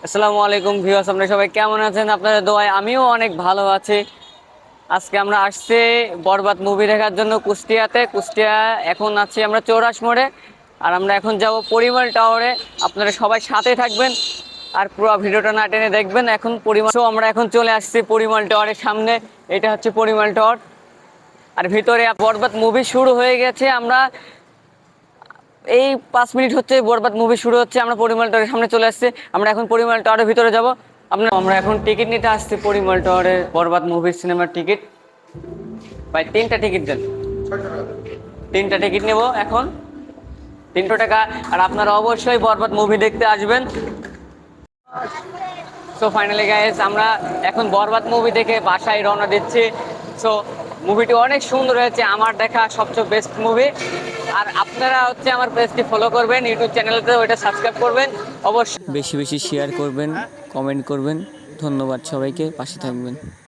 আসসালামু আলাইকুম ভিউয়ার্স, আপনারা সবাই কেমন আছেন? আপনাদের দোয়ায় আমিও অনেক ভালো আছি। আজকে আমরা আসছি বরবাদ মুভি দেখার জন্য কুষ্টিয়া। এখন আছি আমরা চৌরাস মোড়ে, আর আমরা এখন যাব পরিমল টাওয়ারে। আপনারা সবাই সাথে থাকবেন আর পুরো ভিডিওটা না টেনে দেখবেন। এখন আমরা এখন চলে আসছি পরিমল টাওয়ারের সামনে। এটা হচ্ছে পরিমল টাওয়ার, আর ভিতরে বরবাদ মুভি শুরু হয়ে গেছে। আমরা এই 5 মিনিট হচ্ছে বরবাদ মুভি শুরু হচ্ছে, আমরা পরিমল টাওয়ারের সামনে চলে আসছি। আমরা এখন পরিমল টাওয়ারের ভিতরে যাব। আমরা এখন টিকিট নিতে আসছি পরিমল টাওয়ারের বরবাদ মুভির সিনেমার টিকিট। ভাই 3টা টিকিট দেন। 3টা টিকিট নেব এখন, 300 টাকা। আর আপনারা অবশ্যই বরবাদ মুভি দেখতে আসবেন। সো ফাইনালি গাইস, আমরা এখন বরবাদ মুভি দেখে বাসায় রওনা দিচ্ছি। সো মুভিটি অনেক সুন্দর হয়েছে, আমার দেখা সবচেয়ে বেস্ট মুভি। আর আপনারা হচ্ছে আমার পেজটি ফলো করবেন, ইউটিউব চ্যানেলতে ওইটা সাবস্ক্রাইব করবেন অবশ্যই। বেশি বেশি শেয়ার করবেন, কমেন্ট করবেন। ধন্যবাদ সবাইকে, পাশে থাকবেন।